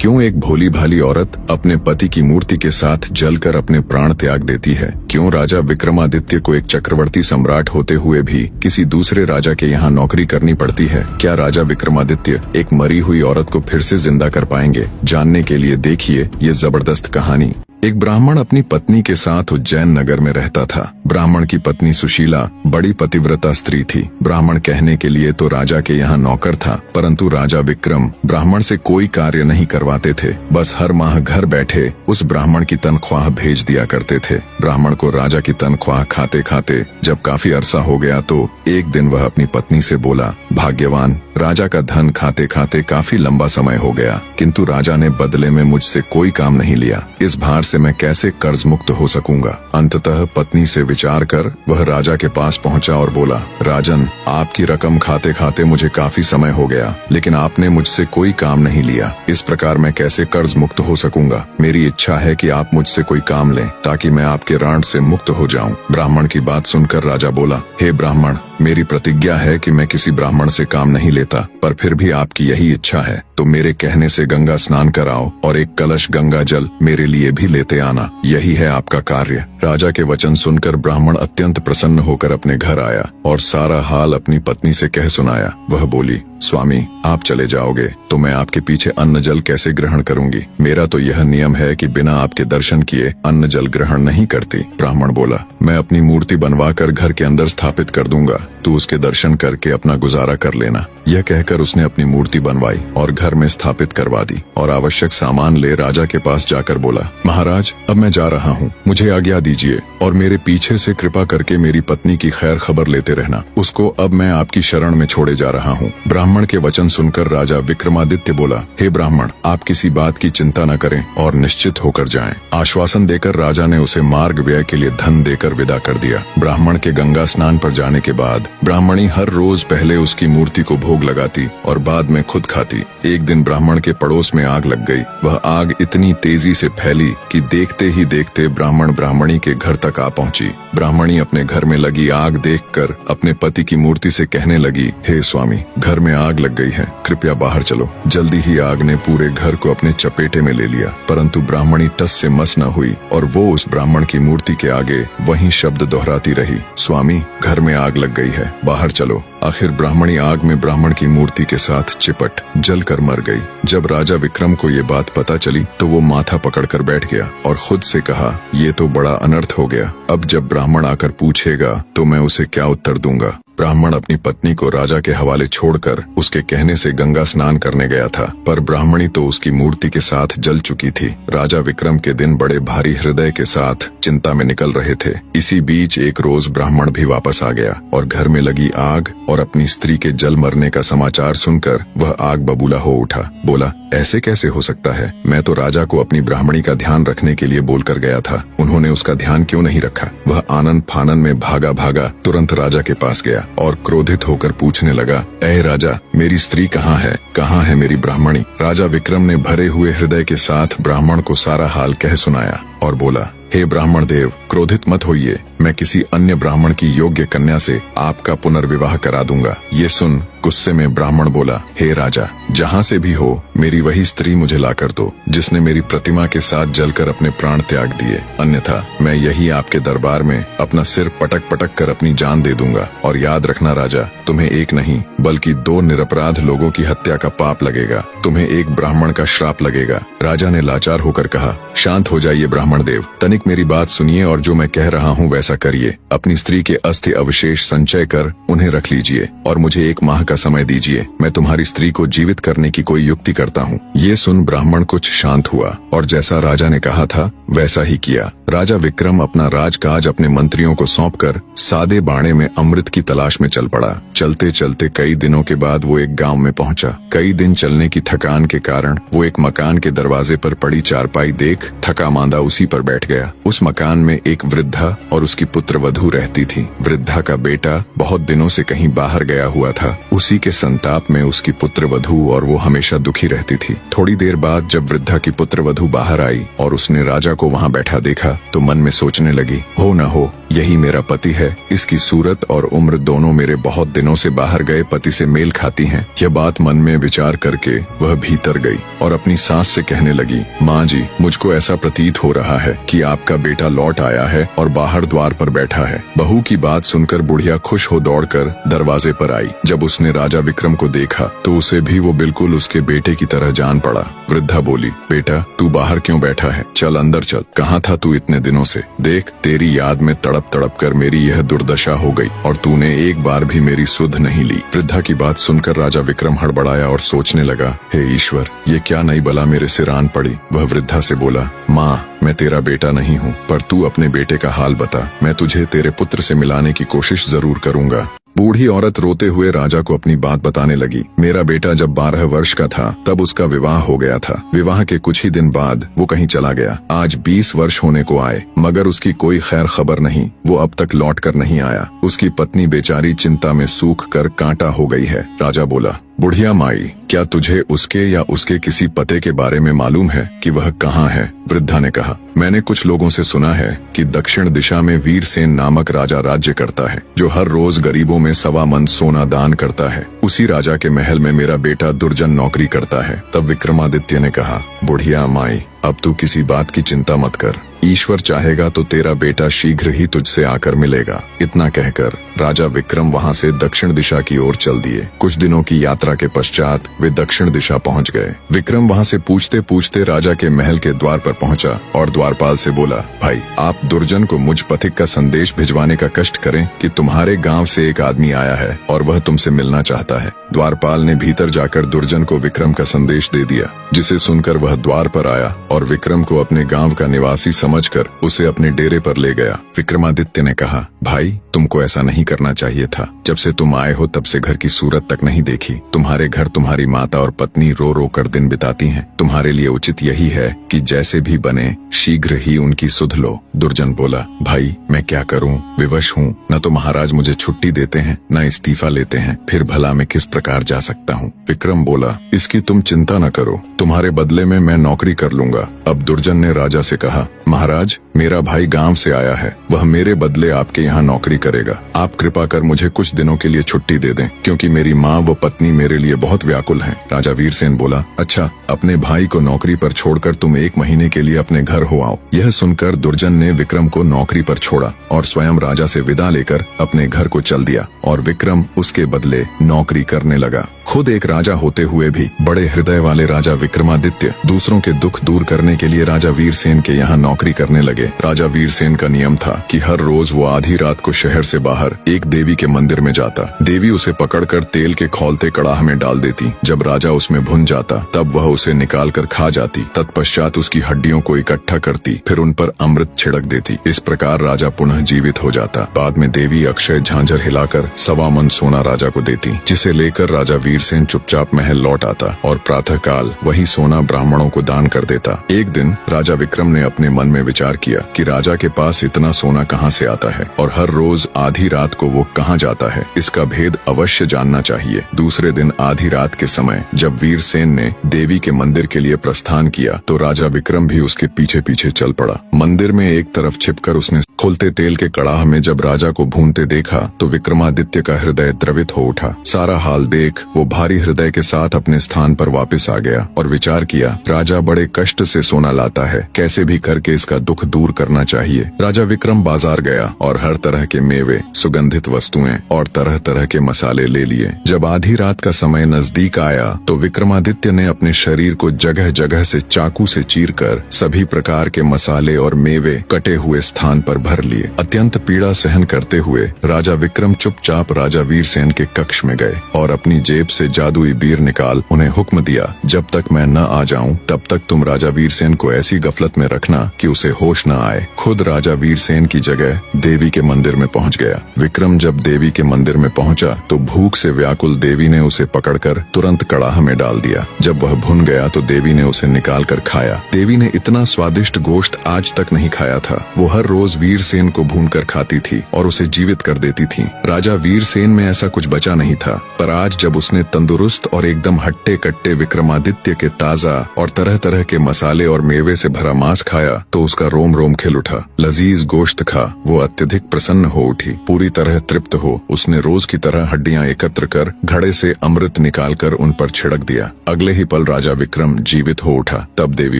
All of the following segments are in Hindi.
क्यों एक भोली भाली औरत अपने पति की मूर्ति के साथ जलकर अपने प्राण त्याग देती है? क्यों राजा विक्रमादित्य को एक चक्रवर्ती सम्राट होते हुए भी किसी दूसरे राजा के यहाँ नौकरी करनी पड़ती है? क्या राजा विक्रमादित्य एक मरी हुई औरत को फिर से जिंदा कर पाएंगे? जानने के लिए देखिए ये जबरदस्त कहानी। एक ब्राह्मण अपनी पत्नी के साथ उज्जैन नगर में रहता था। ब्राह्मण की पत्नी सुशीला बड़ी पतिव्रता स्त्री थी। ब्राह्मण कहने के लिए तो राजा के यहाँ नौकर था, परंतु राजा विक्रम ब्राह्मण से कोई कार्य नहीं करवाते थे। बस हर माह घर बैठे उस ब्राह्मण की तनख्वाह भेज दिया करते थे। ब्राह्मण को राजा की तनख्वाह खाते खाते जब काफी अरसा हो गया तो एक दिन वह अपनी पत्नी से बोला, भाग्यवान, राजा का धन खाते खाते काफी लंबा समय हो गया, किंतु राजा ने बदले में मुझसे कोई काम नहीं लिया। इस भार से मैं कैसे कर्ज मुक्त हो सकूंगा? अंततः पत्नी से विचार कर वह राजा के पास पहुंचा और बोला, राजन, आपकी रकम खाते खाते मुझे काफी समय हो गया, लेकिन आपने मुझसे कोई काम नहीं लिया। इस प्रकार मैं कैसे कर्ज मुक्त हो सकूंगा? मेरी इच्छा है कि आप मुझसे कोई काम लें ताकि मैं आपके ऋण से मुक्त हो जाऊं। ब्राह्मण की बात सुनकर राजा बोला, हे ब्राह्मण, मेरी प्रतिज्ञा है कि मैं किसी ब्राह्मण से काम नहीं लेता, पर फिर भी आपकी यही इच्छा है तो मेरे कहने से गंगा स्नान कराओ और एक कलश गंगा जल मेरे लिए भी लेते आना। यही है आपका कार्य। राजा के वचन सुनकर ब्राह्मण अत्यंत प्रसन्न होकर अपने घर आया और सारा हाल अपनी पत्नी से कह सुनाया। वह बोली, स्वामी, आप चले जाओगे तो मैं आपके पीछे अन्न जल कैसे ग्रहण करूंगी? मेरा तो यह नियम है कि बिना आपके दर्शन किए अन्न जल ग्रहण नहीं करती। ब्राह्मण बोला, मैं अपनी मूर्ति बनवाकर घर के अंदर स्थापित कर दूंगा, तू उसके दर्शन करके अपना गुजारा कर लेना। यह कहकर उसने अपनी मूर्ति बनवाई और घर में स्थापित करवा दी और आवश्यक सामान ले राजा के पास जाकर बोला, महाराज, अब मैं जा रहा हूँ, मुझे आज्ञा दीजिए और मेरे पीछे से कृपा करके मेरी पत्नी की खैर खबर लेते रहना। उसको अब मैं आपकी शरण में छोड़े जा रहा हूँ। ब्राह्मण के वचन सुनकर राजा विक्रमादित्य बोला, हे ब्राह्मण, आप किसी बात की चिंता न करें और निश्चित होकर जाएं। आश्वासन देकर राजा ने उसे मार्ग व्यय के लिए धन देकर विदा कर दिया। ब्राह्मण के गंगा स्नान पर जाने के बाद ब्राह्मणी हर रोज पहले उसकी मूर्ति को भोग लगाती और बाद में खुद खाती। एक दिन ब्राह्मण के पड़ोस में आग लग गई। वह आग इतनी तेजी से फैली कि देखते ही देखते ब्राह्मण ब्राह्मणी के घर तक आ पहुंची। ब्राह्मणी अपने घर में लगी आग देखकर अपने पति की मूर्ति से कहने लगी, हे स्वामी, घर में आग लग गई है, कृपया बाहर चलो। जल्दी ही आग ने पूरे घर को अपने चपेटे में ले लिया, परंतु ब्राह्मणी टस से मस न हुई और वो उस ब्राह्मण की मूर्ति के आगे वही शब्द दोहराती रही, स्वामी, घर में आग लग गई है, बाहर चलो। आखिर ब्राह्मणी आग में ब्राह्मण की मूर्ति के साथ चिपट जलकर मर गई। जब राजा विक्रम को ये बात पता चली तो वो माथा पकड़कर बैठ गया और खुद से कहा, ये तो बड़ा अनर्थ हो गया। अब जब ब्राह्मण आकर पूछेगा तो मैं उसे क्या उत्तर दूंगा? ब्राह्मण अपनी पत्नी को राजा के हवाले छोड़कर उसके कहने से गंगा स्नान करने गया था, पर ब्राह्मणी तो उसकी मूर्ति के साथ जल चुकी थी। राजा विक्रम के दिन बड़े भारी हृदय के साथ चिंता में निकल रहे थे। इसी बीच एक रोज ब्राह्मण भी वापस आ गया और घर में लगी आग और अपनी स्त्री के जल मरने का समाचार सुनकर वह आग बबूला हो उठा। बोला, ऐसे कैसे हो सकता है? मैं तो राजा को अपनी ब्राह्मणी का ध्यान रखने के लिए बोलकर गया था, उन्होंने उसका ध्यान क्यों नहीं रखा? वह आनन फानन में भागा भागा तुरंत राजा के पास गया और क्रोधित होकर पूछने लगा, ऐ राजा, मेरी स्त्री कहाँ है? कहाँ है मेरी ब्राह्मणी? राजा विक्रम ने भरे हुए हृदय के साथ ब्राह्मण को सारा हाल कह सुनाया और बोला, हे ब्राह्मण देव, क्रोधित मत होइए, मैं किसी अन्य ब्राह्मण की योग्य कन्या से आपका पुनर्विवाह करा दूंगा। ये सुन गुस्से में ब्राह्मण बोला, हे राजा, जहाँ से भी हो मेरी वही स्त्री मुझे लाकर दो जिसने मेरी प्रतिमा के साथ जलकर अपने प्राण त्याग दिए, अन्यथा मैं यही आपके दरबार में अपना सिर पटक पटक कर अपनी जान दे दूंगा। और याद रखना राजा, तुम्हें एक नहीं बल्कि 2 निरपराध लोगों की हत्या का पाप लगेगा, तुम्हें एक ब्राह्मण का श्राप लगेगा। राजा ने लाचार होकर कहा, शांत हो जाइए ब्राह्मण देव, तनिक मेरी बात सुनिए और जो मैं कह रहा हूँ वैसा करिए। अपनी स्त्री के अस्थि अवशेष संचय कर उन्हें रख लीजिए और मुझे 1 माह का समय दीजिए, मैं तुम्हारी स्त्री को जीवित करने की कोई युक्ति करता हूँ। ये सुन ब्राह्मण कुछ शांत हुआ और जैसा राजा ने कहा था वैसा ही किया। राजा विक्रम अपना राजकाज अपने मंत्रियों को सौंपकर सादे बाणे में अमृत की तलाश में चल पड़ा। चलते चलते कई दिनों के बाद वो एक गांव में पहुंचा। कई दिन चलने की थकान के कारण वो एक मकान के दरवाजे पर पड़ी चारपाई देख थका मांदा उसी पर बैठ गया। उस मकान में एक वृद्धा और उसकी पुत्र वधू रहती थी। वृद्धा का बेटा बहुत दिनों से कहीं बाहर गया हुआ था। उसी के संताप में उसकी पुत्र वधू और वो हमेशा दुखी रहती थी। थोड़ी देर बाद जब वृद्धा की पुत्र वधू बाहर आई और उसने राजा को वहाँ बैठा देखा तो मन में सोचने लगी, हो न हो यही मेरा पति है। इसकी सूरत और उम्र दोनों मेरे बहुत दिनों से बाहर गए पति पति से मेल खाती हैं। यह बात मन में विचार करके वह भीतर गई और अपनी सास से कहने लगी, माँ जी, मुझको ऐसा प्रतीत हो रहा है कि आपका बेटा लौट आया है और बाहर द्वार पर बैठा है। बहू की बात सुनकर बुढ़िया खुश हो दौड़कर दरवाजे पर आई। जब उसने राजा विक्रम को देखा तो उसे भी वो बिल्कुल उसके बेटे की तरह जान पड़ा। वृद्धा बोली, बेटा तू बाहर क्यों बैठा है? चल अंदर चल। कहाँ था तू इतने दिनों से? देख, तेरी याद में तड़प तड़प कर मेरी यह दुर्दशा हो गई और तूने एक बार भी मेरी सुध नहीं ली। वृद्धा की बात सुनकर राजा विक्रम हड़बड़ाया और सोचने लगा, हे ईश्वर, ये क्या नई बला मेरे सिर आन पड़ी। वह वृद्धा से बोला, माँ, मैं तेरा बेटा नहीं हूँ, पर तू अपने बेटे का हाल बता। मैं तुझे तेरे पुत्र से मिलाने की कोशिश जरूर करूंगा। बूढ़ी औरत रोते हुए राजा को अपनी बात बताने लगी। मेरा बेटा जब 12 वर्ष का था तब उसका विवाह हो गया था। विवाह के कुछ ही दिन बाद वो कहीं चला गया। आज 20 वर्ष होने को आए मगर उसकी कोई खैर खबर नहीं। वो अब तक लौट कर नहीं आया। उसकी पत्नी बेचारी चिंता में सूख कर कांटा हो गई है। राजा बोला, बुढ़िया माई, क्या तुझे उसके या उसके किसी पते के बारे में मालूम है कि वह कहाँ है? वृद्धा ने कहा, मैंने कुछ लोगों से सुना है कि दक्षिण दिशा में वीरसेन नामक राजा राज्य करता है, जो हर रोज गरीबों में 1.25 मन सोना दान करता है। उसी राजा के महल में मेरा बेटा दुर्जन नौकरी करता है। तब विक्रमादित्य ने कहा, बुढ़िया माई, अब तू किसी बात की चिंता मत कर। ईश्वर चाहेगा तो तेरा बेटा शीघ्र ही तुझसे आकर मिलेगा। इतना कहकर राजा विक्रम वहां से दक्षिण दिशा की ओर चल दिए। कुछ दिनों की यात्रा के पश्चात वे दक्षिण दिशा पहुंच गए। विक्रम वहां से पूछते पूछते राजा के महल के द्वार पर पहुंचा और द्वारपाल से बोला, भाई, आप दुर्जन को मुझ पथिक का संदेश भिजवाने का कष्ट करें कि तुम्हारे गांव से एक आदमी आया है और वह तुमसे मिलना चाहता है। द्वारपाल ने भीतर जाकर दुर्जन को विक्रम का संदेश दे दिया, जिसे सुनकर वह द्वार पर आया और विक्रम को अपने गांव का निवासी समझकर उसे अपने डेरे पर ले गया। विक्रमादित्य ने कहा, भाई, तुमको ऐसा नहीं करना चाहिए था। जब से तुम आए हो तब से घर की सूरत तक नहीं देखी। तुम्हारे घर तुम्हारी माता और पत्नी रो रो कर दिन बिताती हैं। तुम्हारे लिए उचित यही है कि जैसे भी बने शीघ्र ही उनकी सुध लो। दुर्जन बोला, भाई, मैं क्या करूं? विवश हूं। न तो महाराज मुझे छुट्टी देते हैं, न इस्तीफा लेते हैं। फिर भला मैं किस प्रकार जा सकता हूं? विक्रम बोला, इसकी तुम चिंता न करो, तुम्हारे बदले में मैं नौकरी कर लूंगा। अब दुर्जन ने राजा से कहा, महाराज, मेरा भाई गांव से आया है। वह मेरे बदले आपके यहाँ नौकरी करेगा। आप कृपा कर मुझे कुछ दिनों के लिए छुट्टी दे दें, क्योंकि मेरी माँ व पत्नी मेरे लिए बहुत व्याकुल हैं। राजा वीरसेन बोला, अच्छा, अपने भाई को नौकरी पर छोड़कर तुम 1 महीने के लिए अपने घर हो आओ। यह सुनकर दुर्जन ने विक्रम को नौकरी पर छोड़ा और स्वयं राजा से विदा लेकर अपने घर को चल दिया और विक्रम उसके बदले नौकरी करने लगा। खुद एक राजा होते हुए भी बड़े हृदय वाले राजा विक्रमादित्य दूसरों के दुख दूर करने के लिए राजा वीरसेन के यहाँ नौकरी करने लगे। राजा वीरसेन का नियम था कि हर रोज वो आधी रात को शहर से बाहर एक देवी के मंदिर में जाता। देवी उसे पकड़कर तेल के खौलते कड़ाह में डाल देती। जब राजा उसमें भुन जाता तब वह उसे निकाल कर खा जाती। तत्पश्चात उसकी हड्डियों को इकट्ठा करती, फिर उन पर अमृत छिड़क देती। इस प्रकार राजा पुनः जीवित हो जाता। बाद में देवी अक्षय झांझर हिलाकर 1.25 मन सोना राजा को देती, जिसे लेकर राजा वीरसेन चुपचाप महल लौट आता और प्रातःकाल वही सोना ब्राह्मणों को दान कर देता। एक दिन राजा विक्रम ने अपने मन में विचार किया कि राजा के पास इतना सोना कहाँ से आता है और हर रोज आधी रात को वो कहाँ जाता है। इसका भेद अवश्य जानना चाहिए। दूसरे दिन आधी रात के समय जब वीरसेन ने देवी के मंदिर के लिए प्रस्थान किया तो राजा विक्रम भी उसके पीछे पीछे चल पड़ा। मंदिर में एक तरफ छिपकर उसने खोलते तेल के कड़ाह में जब राजा को भूनते देखा तो विक्रमादित्य का हृदय द्रवित हो उठा। सारा हाल देख वो भारी हृदय के साथ अपने स्थान पर वापस आ गया और विचार किया, राजा बड़े कष्ट से सोना लाता है, कैसे भी करके इसका दुख दूर करना चाहिए। राजा विक्रम बाजार गया और हर तरह के मेवे, सुगंधित वस्तुएं और तरह तरह के मसाले ले लिए। जब आधी रात का समय नजदीक आया तो विक्रमादित्य ने अपने शरीर को जगह जगह से चाकू से चीरकर सभी प्रकार के मसाले और मेवे कटे हुए स्थान पर भर लिए। अत्यंत पीड़ा सहन करते हुए राजा विक्रम चुपचाप राजा वीरसेन के कक्ष में गए और अपनी जेब से जादुई बीर निकाल उन्हें हुक्म दिया, जब तक मैं न आ जाऊं तब तक तुम राजा वीरसेन को ऐसी गफलत में रखना कि उसे होश न आए। खुद राजा वीरसेन की जगह देवी के मंदिर में पहुंच गया। विक्रम जब देवी के मंदिर में पहुंचा तो भूख से व्याकुल देवी ने उसे पकड़कर तुरंत कड़ाह में डाल दिया। जब वह भुन गया तो देवी ने उसे निकाल कर खाया। देवी ने इतना स्वादिष्ट गोश्त आज तक नहीं खाया था। वो हर रोज वीरसेन को भून कर खाती थी और उसे जीवित कर देती थी। राजा वीरसेन में ऐसा कुछ बचा नहीं था, पर आज जब उसने तंदुरुस्त और एकदम हट्टे कट्टे विक्रमादित्य के ताजा और तरह तरह के मसाले और मेवे से भरा मांस खाया तो उसका रोम रोम खिल उठा। लजीज गोश्त खा वो अत्यधिक प्रसन्न हो उठी। पूरी तरह तृप्त हो उसने रोज की तरह हड्डियां एकत्र कर घड़े से अमृत निकालकर उन पर छिड़क दिया। अगले ही पल राजा विक्रम जीवित हो उठा। तब देवी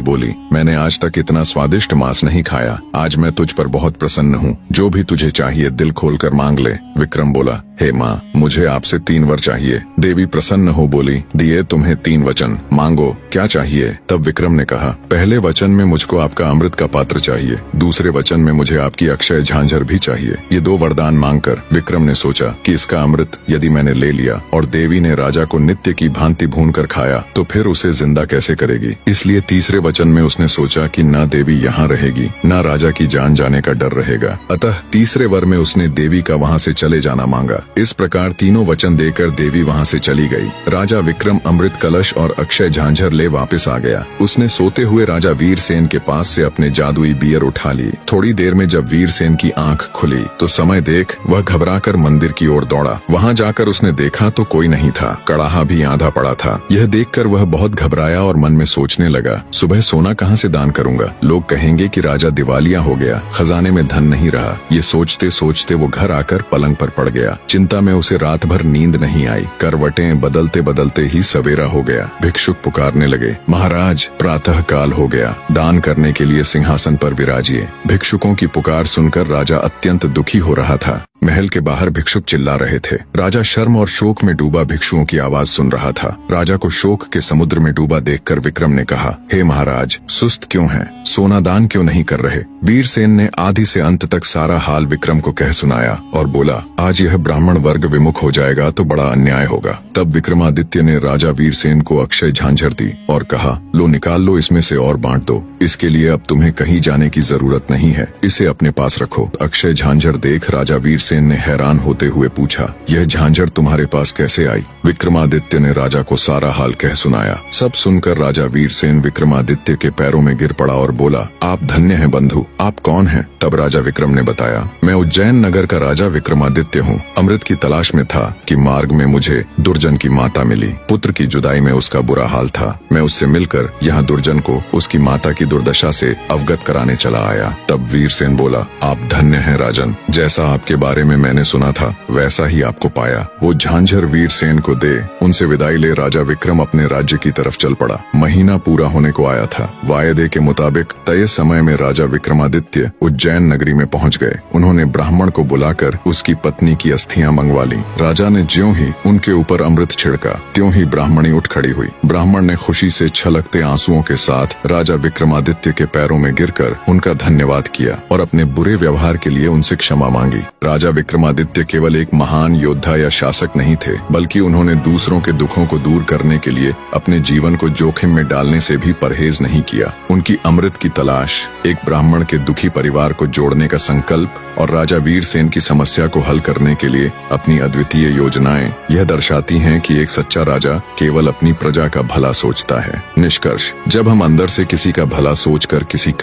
बोली, मैंने आज तक इतना स्वादिष्ट मांस नहीं खाया। आज मैं तुझ पर बहुत प्रसन्न हूँ। जो भी तुझे चाहिए दिल खोलकर मांग ले। विक्रम बोला, हे माँ, मुझे आपसे 3 वर चाहिए। देवी प्रसन्न हो बोली, दिए तुम्हें 3 वचन, मांगो क्या चाहिए। तब विक्रम ने कहा, पहले वचन में मुझको आपका अमृत का पात्र चाहिए, दूसरे वचन में मुझे आपकी अक्षय झांझर भी चाहिए। ये 2 वरदान मांगकर विक्रम ने सोचा कि इसका अमृत यदि मैंने ले लिया और देवी ने राजा को नित्य की भांति भून कर खाया तो फिर उसे जिंदा कैसे करेगी। इसलिए तीसरे वचन में उसने सोचा कि न देवी यहाँ रहेगी न राजा की जान जाने का डर रहेगा। अतः तीसरे वर में उसने देवी का वहाँ से चले जाना मांगा। इस प्रकार तीनों वचन देकर देवी वहाँ से चली गई। राजा विक्रम अमृत कलश और अक्षय झांझर ले वापस आ गया। उसने सोते हुए राजा वीरसेन के पास से अपने जादुई बियर उठा ली। थोड़ी देर में जब वीरसेन की आंख खुली तो समय देख वह घबराकर मंदिर की ओर दौड़ा। वहाँ जाकर उसने देखा तो कोई नहीं था, कड़ाहा भी आधा पड़ा था। यह देखकर वह बहुत घबराया और मन में सोचने लगा, सुबह सोना कहाँ से दान करूंगा। लोग कहेंगे कि राजा दिवालिया हो गया, खजाने में धन नहीं रहा। ये सोचते सोचते वो घर आकर पलंग पर पड़ गया। चिंता में उसे रात भर नींद नहीं आई। करवटें बदलते बदलते ही सवेरा हो गया। भिक्षुक पुकारने लगे, महाराज प्रातः काल हो गया, दान करने के लिए सिंहासन पर विराजिए। भिक्षुकों की पुकार सुनकर राजा अत्यंत दुखी हो रहा था। महल के बाहर भिक्षुक चिल्ला रहे थे। राजा शर्म और शोक में डूबा भिक्षुओं की आवाज सुन रहा था। राजा को शोक के समुद्र में डूबा देखकर विक्रम ने कहा, हे महाराज, सुस्त क्यों हैं? सोना दान क्यों नहीं कर रहे? वीरसेन ने आदि से अंत तक सारा हाल विक्रम को कह सुनाया और बोला, आज यह ब्राह्मण वर्ग विमुख हो जाएगा तो बड़ा अन्याय होगा। तब विक्रमादित्य ने राजा वीरसेन को अक्षय झांझर दी और कहा, लो निकाल लो, इसमें से और बांट दो। इसके लिए अब तुम्हें कहीं जाने की जरूरत नहीं है, इसे अपने पास रखो। अक्षय झांझर देख राजा वीरसेन ने हैरान होते हुए पूछा, यह झांझर तुम्हारे पास कैसे आई? विक्रमादित्य ने राजा को सारा हाल कह सुनाया। सब सुनकर राजा वीरसेन विक्रमादित्य के पैरों में गिर पड़ा और बोला, आप धन्य हैं बंधु, आप कौन हैं? तब राजा विक्रम ने बताया, मैं उज्जैन नगर का राजा विक्रमादित्य हूँ। अमृत की तलाश में था कि मार्ग में मुझे दुर्जन की माता मिली। पुत्र की जुदाई में उसका बुरा हाल था। मैं उससे मिलकर यहाँ दुर्जन को उसकी माता की दुर्दशा से अवगत कराने चला आया। तब वीरसेन बोला, आप धन्य हैं राजन, जैसा आपके बारे में मैंने सुना था वैसा ही आपको पाया। वो झांझर वीरसेन को दे उनसे विदाई ले राजा विक्रम अपने राज्य की तरफ चल पड़ा। महीना पूरा होने को आया था। वायदे के मुताबिक तय समय में राजा विक्रमादित्य उज्जैन नगरी में पहुंच गए। उन्होंने ब्राह्मण को बुलाकर उसकी पत्नी की अस्थियां मंगवा ली। राजा ने ज्यों ही उनके ऊपर अमृत छिड़का त्यों ही ब्राह्मणी उठ खड़ी हुई। ब्राह्मण ने खुशी से छलकते आंसुओं के साथ राजा विक्रमादित्य के पैरों में गिरकर उनका धन्यवाद किया और अपने बुरे व्यवहार के लिए उनसे क्षमा मांगी। राजा विक्रमादित्य केवल एक महान योद्धा या शासक नहीं थे, बल्कि उन्होंने दूसरों के दुखों को दूर करने के लिए अपने जीवन को जोखिम में डालने से भी परहेज नहीं किया। उनकी अमृत की तलाश, एक ब्राह्मण के दुखी परिवार को जोड़ने का संकल्प और राजा वीरसेन की समस्या को हल करने के लिए अपनी अद्वितीय योजनाएं यह दर्शाती हैं कि एक सच्चा राजा केवल अपनी प्रजा का भला सोचता है। निष्कर्ष, जब हम अंदर से किसी का भला सोचकर किसी का